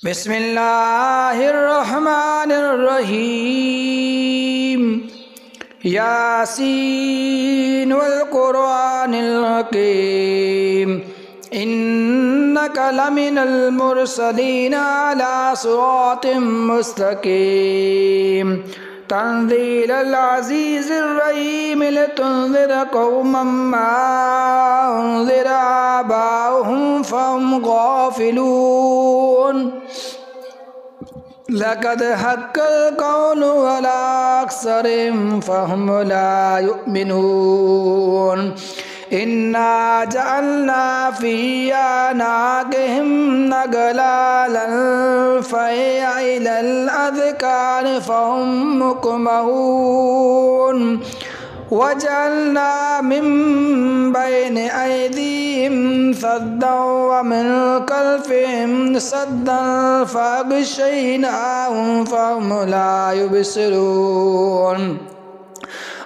بسم الله الرحمن الرحيم ياسين والقرآن الحكيم إنك لمن المرسلين على صراط مستقيم تنزيل العزيز الرحيم لتنذر قوما ما أنذر آباؤهم فهم غافلون لقد حق القول على أكثرهم فهم لا يؤمنون إنا جعلنا في أعناقهم نغلالا فهي إلى الأذقان فهم مقمحون وجعلنا من بين أيديهم سدا ومن خلفهم سدا فأغشيناهم فهم لا يبصرون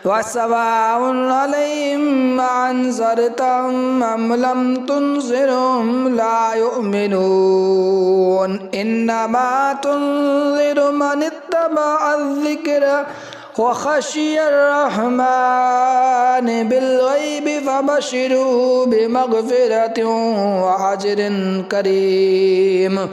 وسواء عليهم أنذرتهم أم لم تنذرهم لا يؤمنون إنما تنذر من اتبع الذكر وخشي الرحمن بالغيب فبشروا بمغفرة وأجر كريم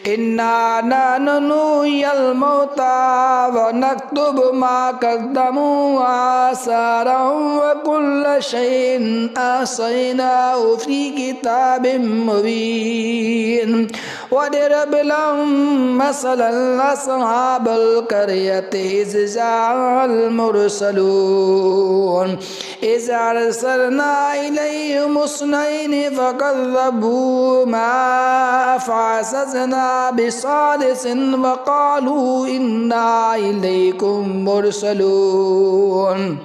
إنا نحيي الموتى ونكتب ما قدموا وآثارهم وكل شيء أحصيناه في كتاب مبين واضرب لهم مثلا أصحاب القرية إذ جاء المرسلون إذ أرسلنا إليهم اثنين فكذبوهما فعززنا بثالث وقالوا إنا إليكم مرسلون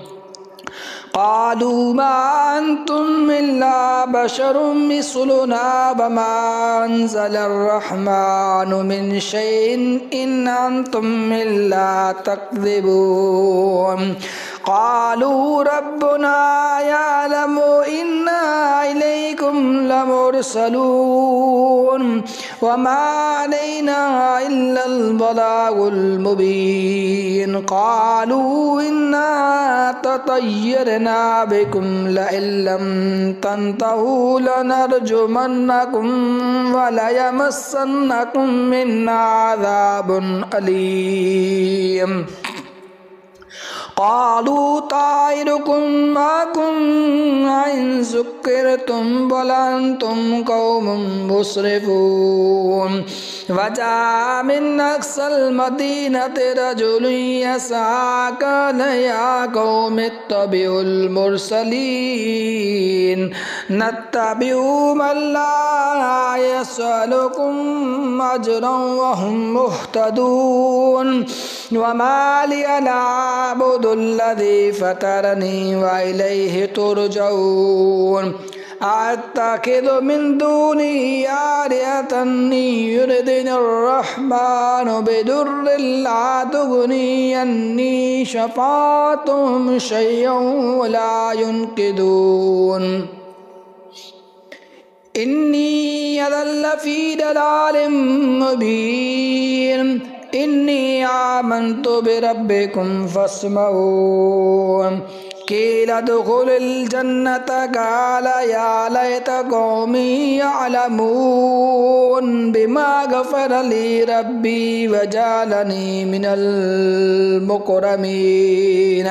قالوا ما أنتم إلا بشر مثلنا وما أنزل الرحمن من شيء إن أنتم إلا تكذبون قالوا ربنا يعلم إنا إليكم لمرسلون وما علينا إلا البلاغ المبين قالوا إنا تطيرنا بكم لئن لم تنتهوا لنرجمنكم وليمسنكم منا عذاب أليم قالوا طائركم معكم إن ذكرتم بل أنتم قوم مسرفون وجاء من أقصى المدينة رجل يسعى قال يا قوم اتبعوا المرسلين نتبع من لا يسألكم أجرا وهم مهتدون وما لي لا أعبد الذي فطرني وإليه ترجعون أتخذ من دونه آلهة يردني الرحمن بضر لا تغني عني شفاعتهم شيئا ولا ينقذون إني أضل في ضلال مبين إني آمنت بربكم فاسمعون قيل ادخل الجنة قال يا ليت قومي يعلمون بما غفر لي ربي وجعلني من المكرمين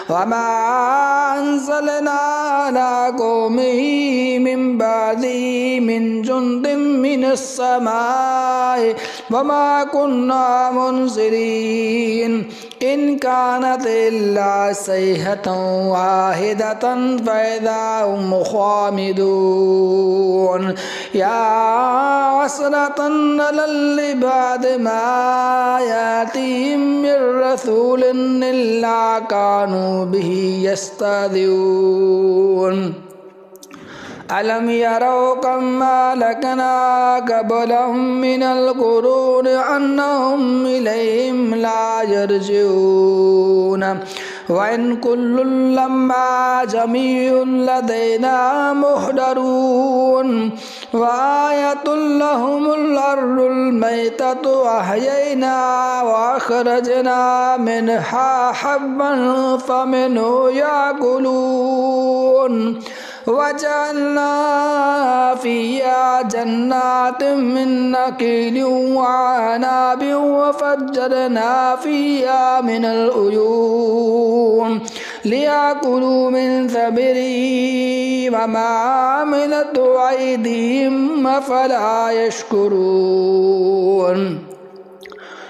وما أنزلنا على قومه من بعده من جند من السماء وما كنا منزلين إن كانت إلا صيحة واحدة فإذا هم خامدون يا حسرة على العباد ما يأتيهم من رسول إلا كانوا به يستهزئون ألم يروا كم أهلكنا قبلهم من القرون أنهم إليهم لا يرجعون وإن كل لما جميع لدينا محضرون وآية لهم الأرض الميتة أحيينا وأخرجنا منها حبا فمنه يأكلون وجعلنا فيها جنات من نخيل وعناب وفجرنا فيها من العيون ليأكلوا من ثمره وما عملت أيديهم أفلا يشكرون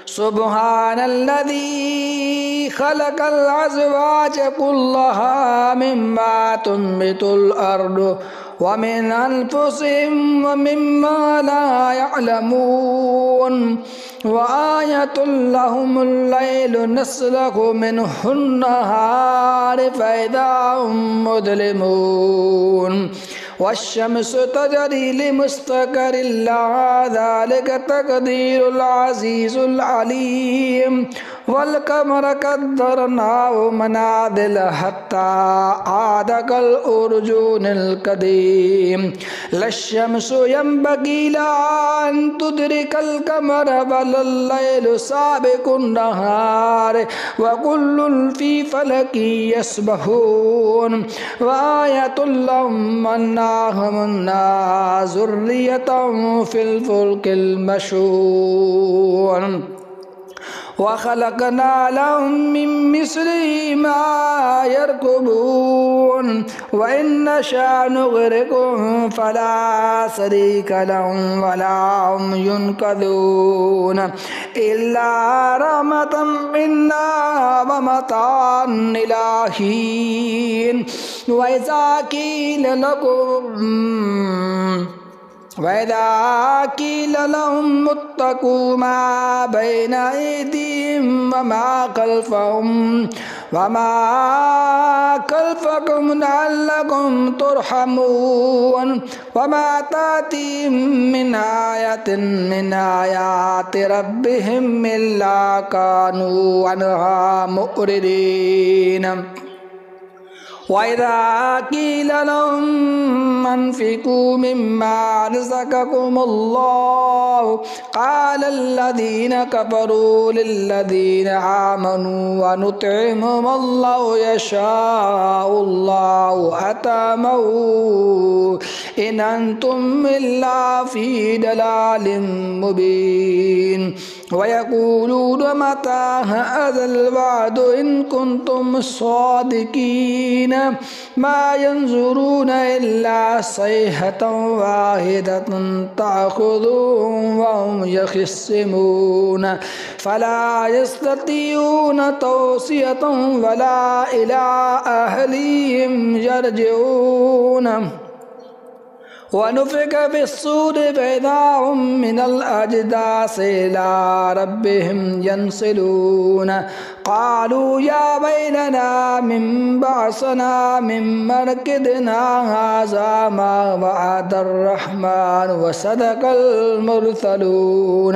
سبحان الذي خلق الأزواج كلها مما تنبت الأرض ومن أنفسهم ومما لا يعلمون وآية لهم الليل نسلخ منه النهار فإذا هم مظلمون والشمس تجري لمستقر لها ذلك تقدير العزيز العليم والقمر قدرناه منازل حتى عاد كالأرجون القديم لا الشمس ينبغي لها أن تدرك القمر بل الليل سابق النهار وكل في فلك يسبحون وآية لهم أننا ذرية في الفلك المشحون وخلقنا لهم من مثله ما يركبون وإن نشأ نغرقهم فلا شريك لهم ولا هم ينقذون إلا رحمة منا ومتاعا إلى حين وإذا قيل لهم اتقوا ما بين أيديهم وما خلفكم لعلكم ترحمون وما تأتيهم من آية من آيات ربهم إلا كانوا عنها معرضين وإذا قيل لهم أنفقوا مما رزقكم الله قال الذين كفروا للذين آمنوا ونطعم الله يشاء الله أطعمه إن أنتم إلا في ضلال مبين ويقولون متى هذا الوعد إن كنتم صادقين ما ينظرون إلا صيحة واحدة تأخذهم وهم يخصمون فلا يستطيعون توصية ولا إلى أهلهم يرجعون ونفخ في الصور فإذا هم من الأجداث إلى ربهم ينسلون قالوا يا ويلنا من بعثنا من مرقدنا هذا ما وعد الرحمن وصدق المرسلون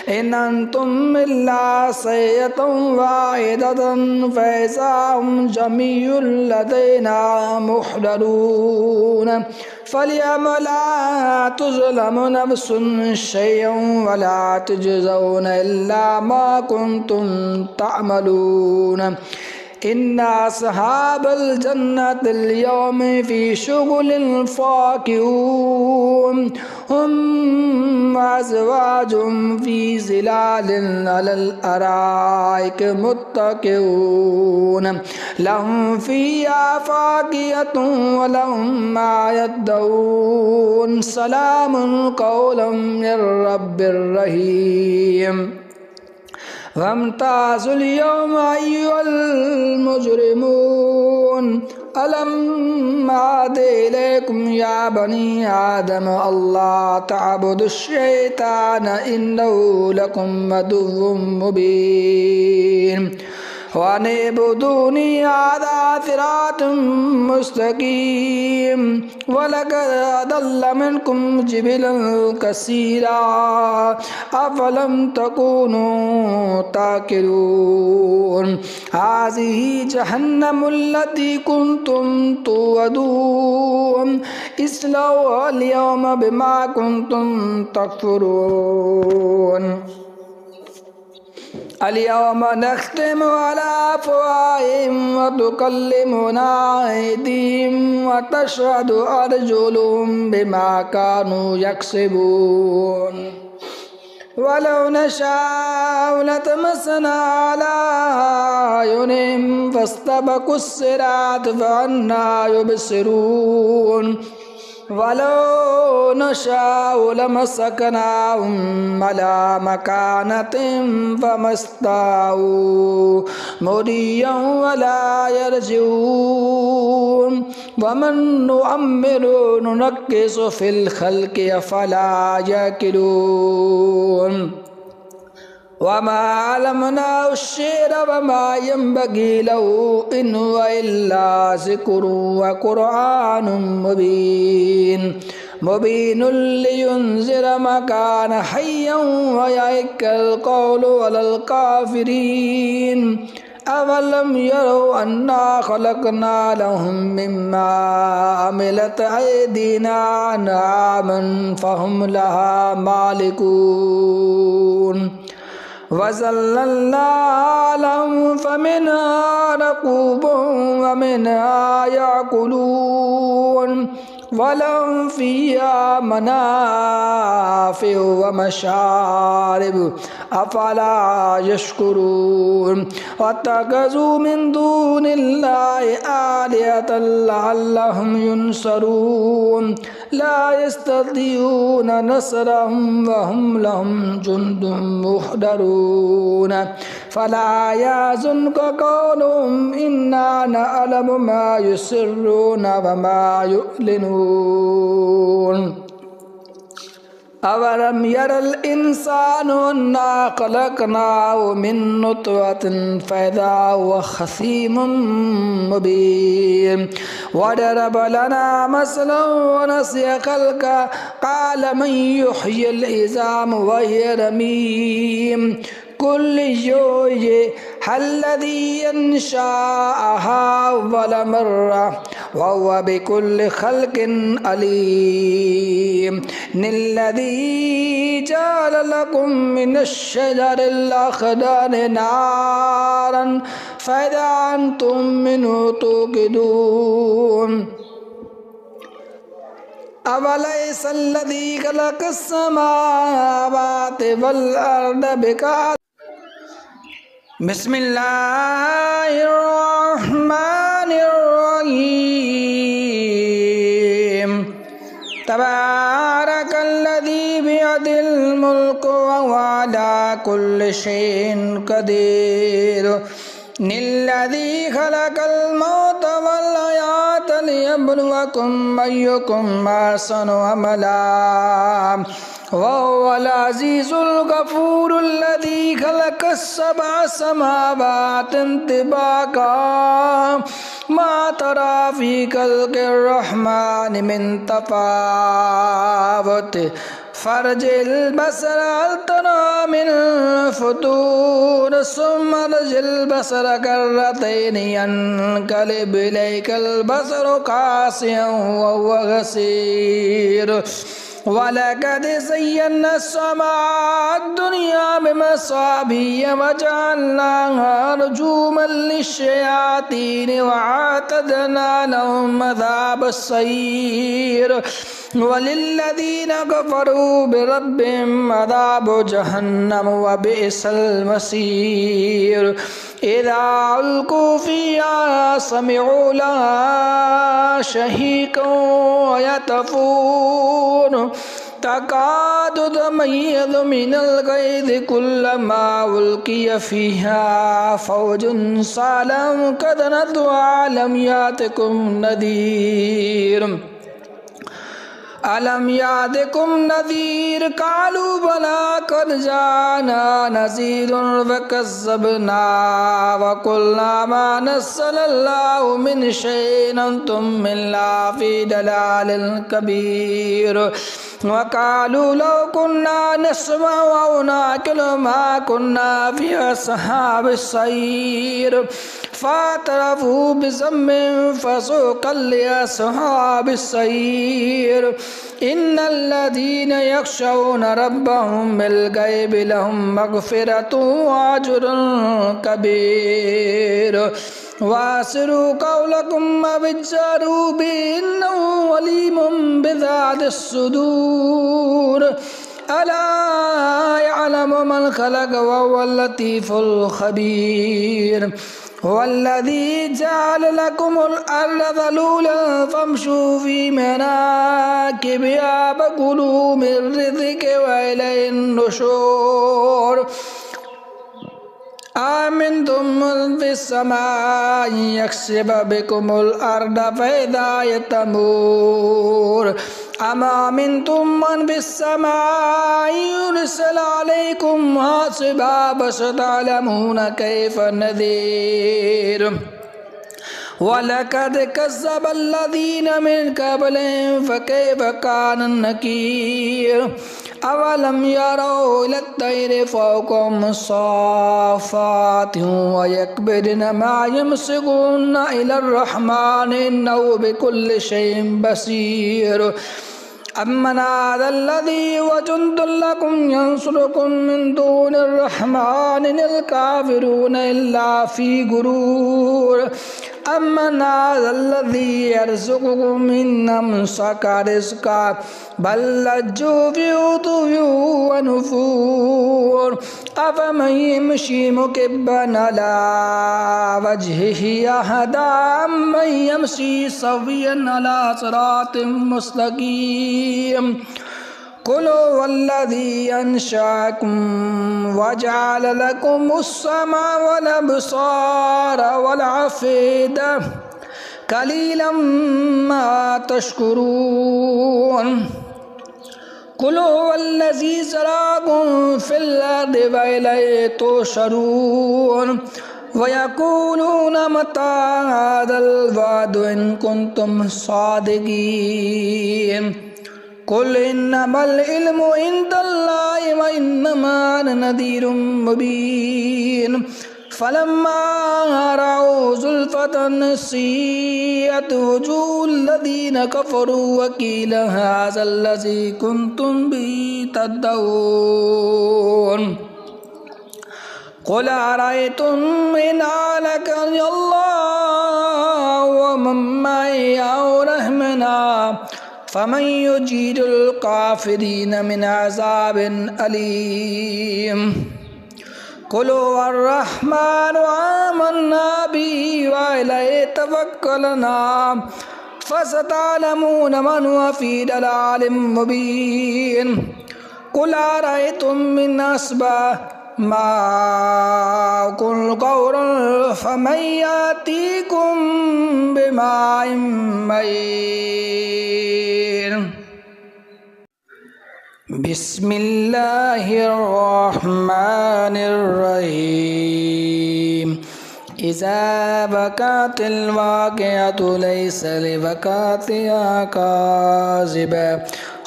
إن أنتم إلا صيحة واحدة فإذا هم جميع لدينا محضرون فاليوم لا تظلم نفس شيئا ولا تجزون إلا ما كنتم تعملون إن أصحاب الجنة اليوم في شغل فاكهون هم وأزواج في ظلال على الأرائك متكئون لهم فيها فاكهة ولهم ما يدعون سلام قولا من رب رحيم وامتازوا اليوم أيها المجرمون ألم أعد إليكم يا بني آدم الله تعبدوا الشيطان إنه لكم عدو مبين वनिबुदूनी हाज़ा सिरातुम मुस्तकीम वलक़द अदल्ल मिनकुम जिबिलन कसीरा अफलम तकूनू ताकिलून हाज़िही जहन्नमुल्लती कुंतुम तुअदून इस्लौहा अल-यौम बिमा कुंतुम तकफुरून अल-यौम नख्तिमु अला अफ़वाहिहिम व तुकल्लिमुना अयदीहिम व तशहदु अर्जुलुहुम बिमा कानू यक्सिबून वलौ नशाअ लतमस्सना अला अयुनिहिम फस्तबक़ुस सिरात फ़अन्ना युबसिरून वलौ नशाअ लमसकनाहुम अला मकानतिहिम फमस्ताऊ मुदिय्यन वला यरजिऊन वमन नुअम्मिरु नुनक्किसु फिल खल्क़ि अफ़ला यअक़िलून वमा अल्लमनाहु अश-शि'रा वमा यंबग़ी लहु इन हुवा इल्ला ज़िक्रुन व क़ुरआनुम मुबीन मुबीनुल लियुनज़िरा मा काना हय्यन व यहिक़्क़ल क़ौलु अलल काफ़िरीन अवलम यरौ अन्ना ख़लक़ना लहुम मिम्मा अमिलत अयदीना अन्आमन फ़हुम लहा मालिकून वज़ल्लल्ना लहुम फ़मिन्हा रकूबुहुम व मिन्हा याकुलून वलहुम फ़ीहा मनाफ़िअु व मशारिब अफ़ला यशकुरून वत्तख़ज़ू मिन दूनिल्लाहि आलिहतन लअल्लहुम युनसरून ला यस्ततीऊन नसरहुम व हुम लहुम जुन्दुम मुहदरून फला यहज़ुनका क़ौलुहुम इन्ना नअलमु मा युसिर्रून व मा युअलिनून अवलम यरल इंसानु अन्ना खलकनाहु मिन नुतफतिन फइज़ा हुवा खसीमुम मुबीन वदरब लना मसलन व नसिया खल्क़ा क़ाल मन युह्यिल इज़ाम व हिय रमीम कुल युह्यिहल्लज़ी अंशअहा अव्वल मर्रा व हुवा बिकुल्लि खल्क़िन अलीम निल्लज़ी जअल लकुम मिनश्शजरिल अख़दरि नारन फ़इज़ा अंतुम मिन्हु तूक़िदून अवलैसल्लज़ी ख़लक़स समावाति वल अर्द बिक़ादिर बिस्मिल्लाहिर्रहमानिर्रहीम तबारकल्लज़ी बियदिल मुल्कु व हुवा अला कुल्लि शैइन क़दीर निल्लज़ी खलक़ल मौत वल हयात लियब्लुवकुम अय्युकुम अहसनु अमला वहुवल अज़ीज़ुल गफ़ूरुल्लज़ी खलक़स सबअ समावातिन तिबाक़ा मा तरा फ़ी ख़ल्क़िर रहमानि मिन तफ़ावुत फ़रजिल बसर हल तरा मिन फ़ुतूर सुम्मा रजिल बसर कर्रतैनि यन्क़लिब इलैकल बसरु ख़ासिअन व हुवा हसीर वलक़द ज़य्यना अस्समाअ दुनिया बिमसाबिह वजअलनाहा रुजूमन लिश्शयातीन वअअतदना लहुम अज़ाबस्सईर वलिल्लज़ीना कफ़रू बिरब्बिहिम अज़ाबु जहन्नम व बि'सल मसीर इज़ा उल्क़ू फ़ीहा समिअू लहा शहीक़न व यतफ़ून तकादु तमय्यज़ु मिनल ग़ैज़ि कुल्लमा उल्क़िय फ़ीहा फ़ौजुन सालम क़द नदअ लम यातिकुम नज़ीर अलम यादिकुम नज़ीर कालू बला कद जाना नज़ीरुन वकज़्ज़बना वकुल्ना मा नज़्ज़लल्लाहु मिन शैइन अंतुम इल्ला फ़ी दलालिल कबीर वक़ालू लौ कुन्ना नस्मअु औ नअक़िलु मा कुन्ना फ़ी अस्हाबिस सईर फ़अतरफ़ू बिज़म्बिहिम फ़सुक़्क़न लिअस्हाबिस सईर इन्नल्लज़ीना यख़शौना रब्बहुम बिल-ग़ैबि लहुम मग़फ़िरतुन व अज्रुन कबीर वासिरू क़ौलकुम अविज्जरू बिन्नहु अलीमुम बिज़ातिस सुदूर अला यअलमु मन ख़लक़ व हुवल लतीफ़ुल ख़बीर वल्लज़ी जअल लकुमुल अर्ज़ ज़लूलन फ़म्शू फ़ी मनाकिबिहा वकुलू मिन रिज़्क़िही व इलैहिन नुशूर आमिनतुम मन फ़िस्समाइ यख़सिफ़ बिकुमुल अर्ज़ फ़इज़ा हिय तमूर अम आमिनतुम मन फ़िस्समाइ युरसिल अलैकुम हासिबा फ़सतअलमूना कैफ़ नज़ीर वलक़द कज़्ज़ब अल्लज़ीना मिन क़ब्लिहिम फ़कैफ़ कान नकीर अवलम यरौ इलत-तैरि फ़ौक़हुम सॉफ़ातिन व यक़बिदन मा यमसिकुहुन्न इलर-रहमानि इन्नहु बिकुल्लि शैइन बसीर अम्मन हाज़ा-ल्लज़ी हुवा जुन्दुन लकुम यंसुरुकुम मिन दूनि-र-रहमानि इनिल काफ़िरूना इल्ला फ़ी गुरूर अम्मन हाज़ा-ल्लज़ी यरज़ुक़ुकुम इन अमसका रिज़्क़ा बल लज्जू फ़ी उतुव्विन व नुफ़ूर अफ़मन यमशी मुकिब्बन अला वजहिही अहदा अम्मन यमशी सव्विय्यन अला सिरातिन मुस्तक़ीम कुलू वल्लज़ी अंशअकुम वजअल लकुमुस-समअ वल अबसार वल अफ़ईदा क़लीलन मा तशकुरून कुलू वल्लज़ी ज़रअकुम फ़िल अर्दि व इलैहि तुहशरून वयक़ूलून मता हाज़ल वअदु इन कुन्तुम सादिक़ीन कुल इन्नमल इल्मु इंदल्लाहि व इन्नमा अना नज़ीरुम मुबीन फलम्मा रअऊ ज़ुल्फ़तन सीअत वुजूहुल्लज़ीना कफ़रू व क़ील हाज़ाल्लज़ी कुन्तुम बिही तदऊन क़ुल अरअय्तुम इन अहलकनी अल्लाहु व मन मई औ रहमना फ़मन युजीरुल काफ़िरीन मिन अज़ाबिन अलीम कुलू अर्रहमानु आमन्ना बिही व अलैहि तवक्कलना फ़सतअलमूना मन हुवा फ़ी दलालिम मुबीन कुल अरअय्तुम इन अस्बह माकुल ग़ौरन फ़मन यातीकुम बिमाइन मईन बिस्मिल्लाहिर्रहमानिर्रहीम इज़ा वक़अतिल वाक़िअतु लैसा लिवक़अतिहा काज़िबा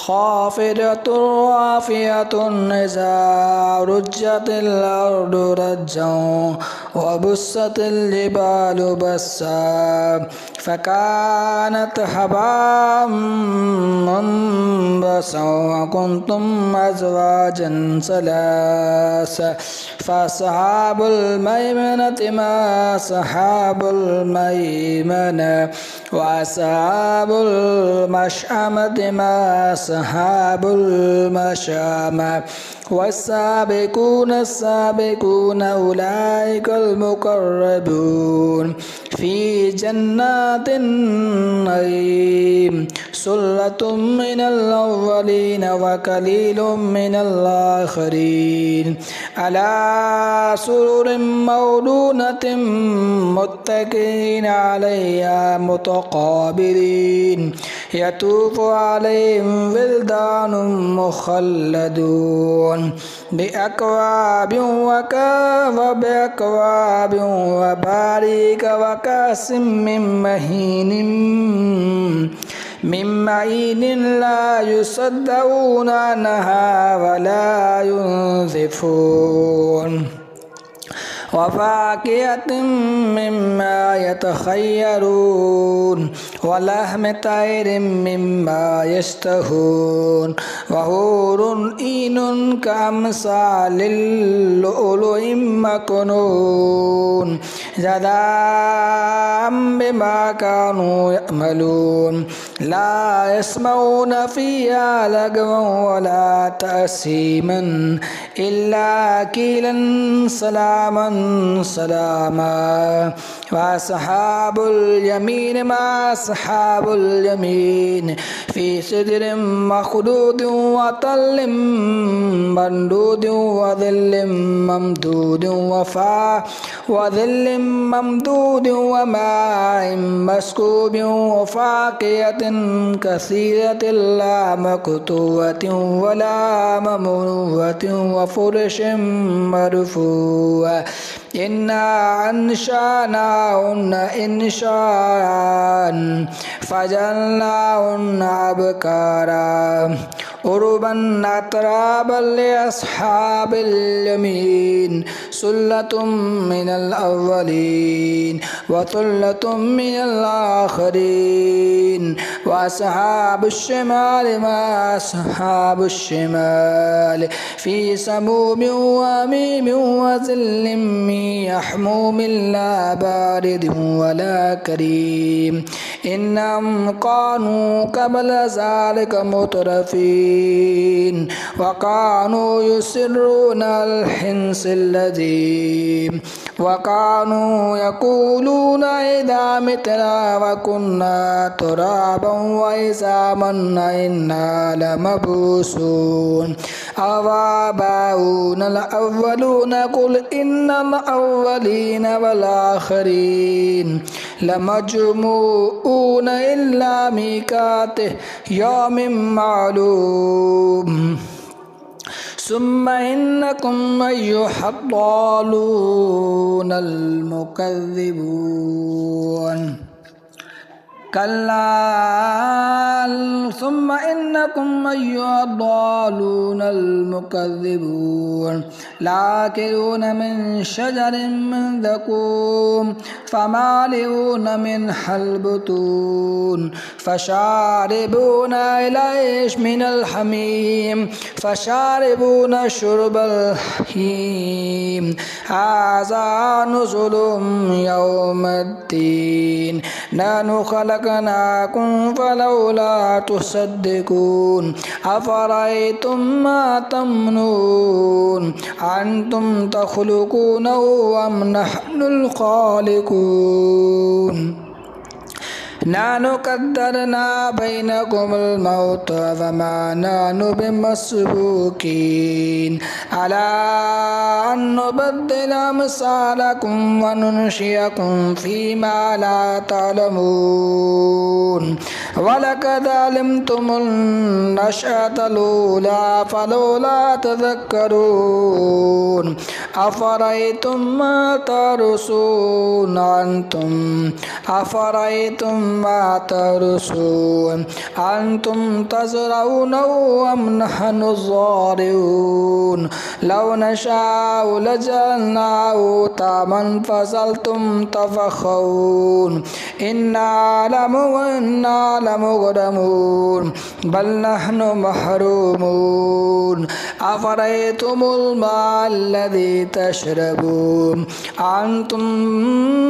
ख़ाफ़िदतुन राफ़िअतुन इज़ा रुज्जतिल अर्दु रज्जन व बुस्सतिल जिबालु बस्सा फ़कानत हबाअम मुंबसन व कुन्तुम अज़वाजन सलासा फ़अस्हाबुल मैमनति मा अस्हाबुल मैमना व अस्हाबुल मशअमति मा अस्हाबुल मशअमा वस्साबिकून अस्साबिकून उलाइकल मुक़र्रबून फ़ी जन्नातिन नईम سلة من الأولين وقليل من الآخرين على سرر موضونة متكئين عليها متقابلين يطوف عليهم ولدان مخلدون بأكواب وباريك وكأس من معين لا يصدعون عنها ولا ينزفون وفاكهة مما يتخيرون ولحم طير مما يشتهون وحور عين كأمثال اللؤلؤ مكنون جزاء بما كانوا يعملون لا يسمعون فيها لغوا ولا تأثيما إلا قيلا سلاما سلاما وأصحاب اليمين ما أصحاب اليمين في سدر مخضود وطل ممدود وظل ممدود وماء مسكوب وفاكهة كثيرة لا مقطوعة ولا ممنوعة وفرش مرفوع إنا أنشأناهن إنشاء فجعلناهن أبكارا عربا أترابا لأصحاب اليمين سلة من الأولين وثلة من الآخرين وأصحاب الشمال ما أصحاب الشمال في سموم وميم وظل من يحموم لا بارد ولا كريم إنهم كانوا قبل ذلك مترفين وكانوا يسرون الحنس الذي وكانوا يقولون إذا متنا وكنا ترابا وعظاما إنا لمبعوثون أوآباؤنا الأولون قل إن الأولين والآخرين لمجموعون إلى ميقات يوم معلوم ثم إنكم أيها الضالون المكذبون كلا ثم إنكم أيها الضالون المكذبون لآكلون من شجر من زقوم فمالئون منها البطون فشاربون إليه من الحميم فشاربون شرب الهيم هذا نزلهم يوم الدين نحن خلقناكم فلولا تصدقون أفرأيتم ما تمنون أنتم تخلقونه أم نحن الخالقون نحن قدرنا بينكم الموت فما نحن بمسبوقين على أن نبدل أمثالكم وننشئكم فيما لا تعلمون ولقد علمتم النشأة الأولى فلولا تذكرون أفرأيتم ما ترثون أنتم تزرعونه أم نحن الزارعون لو نشاء لجعلناه طعما فظلتم تفكهون إنا لمغرمون بل نحن محرومون أفرأيتم الماء الذي تشربون أنتم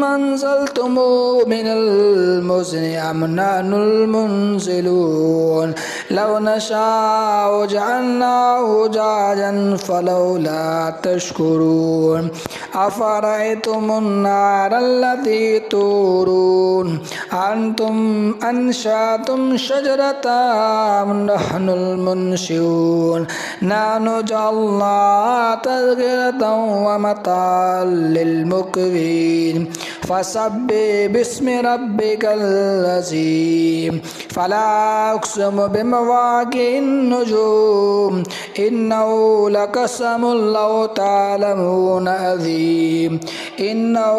أنزلتموه من المزن أم نحن المنزلون لو نشاء جعلناه جاجا فلولا تشكرون أفرأيتم النار التي تورون أنتم أنشأتم شجرتها أم نحن المنشئون نحن جعلناها تذكرة ومتاعا للمقوين فسبح باسم ربك العظيم فلا أقسم بمواقع النجوم إنه لقسم لو تعلمون عظيم إنه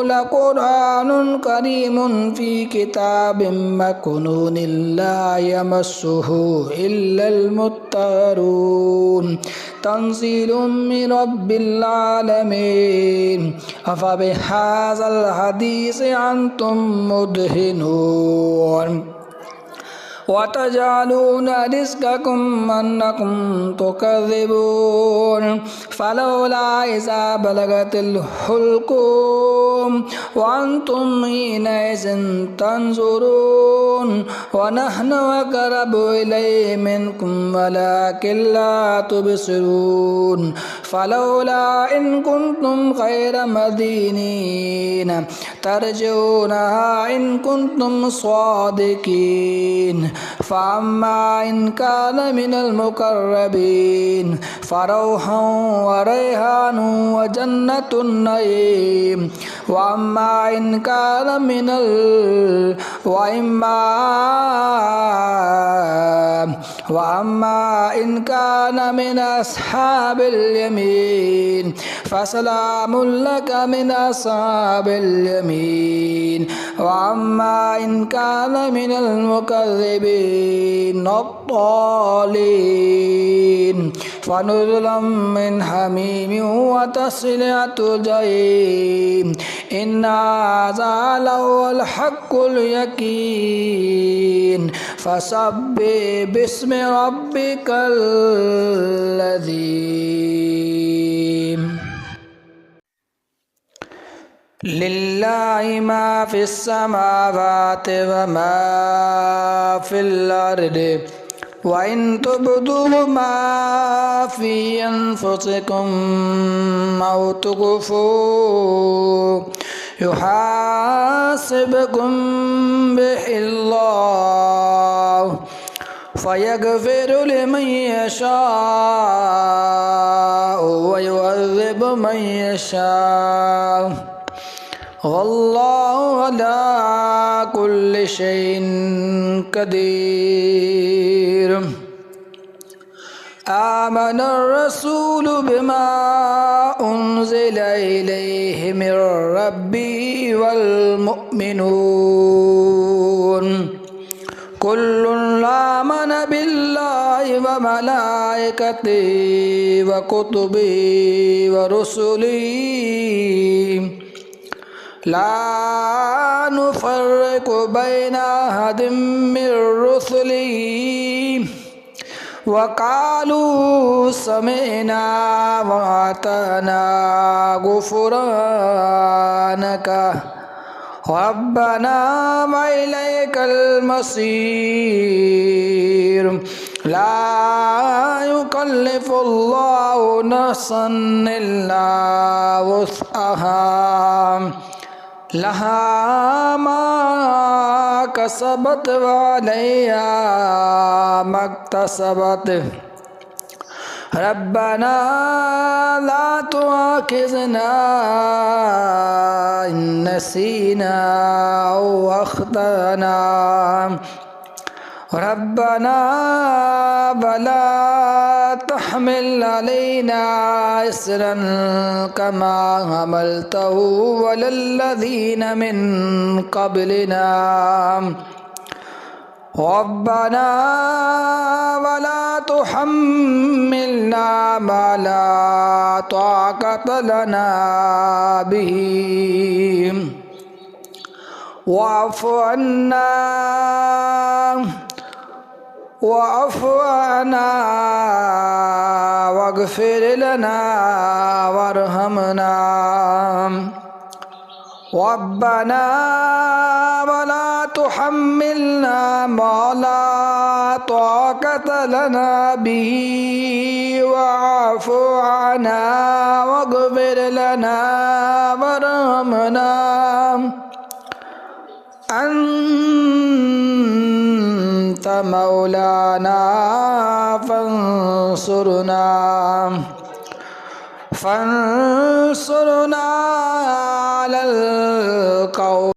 لقرآن كريم في كتاب مكنون لا يمسه إلا المطهرون تنزيل من رب العالمين أفبهذا الحديث أنتم مدهنون وتجعلون رزقكم أنكم تكذبون فلولا إذا بلغت الحلقوم وأنتم حينئذ تنظرون ونحن أقرب إليه منكم ولكن لا تبصرون فلولا إن كنتم غير مدينين ترجونها إن كنتم صادقين فأما إن كان من المقربين فروح وريحان وجنة النعيم وأما إن كان من وأما إن كان من أصحاب اليمين فسلام لك من أصحاب اليمين وأما إن كان من المكذبين الضالين فنزلا من حميم وتصلية جحيم إن هذا لهو الحق اليقين فسبح باسم ربك العظيم لله ما في السماوات وما في الأرض وإن تبدوا ما في أنفسكم أو تخفوه يحاسبكم به الله فيغفر لمن يشاء ويعذب من يشاء والله على كل شيء قدير آمن الرسول بما أنزل إليه من ربه والمؤمنون كل آمن بالله وملائكته وكتبه ورسله لا نفرق بين أحد من رسله وقالوا سمعنا وأطعنا غفرانك ربنا وإليك المصير لا يكلف الله نفسا إلا وسعها لها ما كسبت وعليها ما اكتسبت ربنا لا تؤاخذنا إن نسينا أو أخطأنا ربنا ولا تحمل علينا إصرا كما حملته على الذين من قبلنا ربنا ولا تحملنا ما لا طاقة لنا به واعف عنا واعف عنا واغفر لنا وارحمنا ربنا ولا تحملنا ما لا طاقة لنا به واعف عنا واغفر لنا وارحمنا أنت مولانا فانصرنا على القوم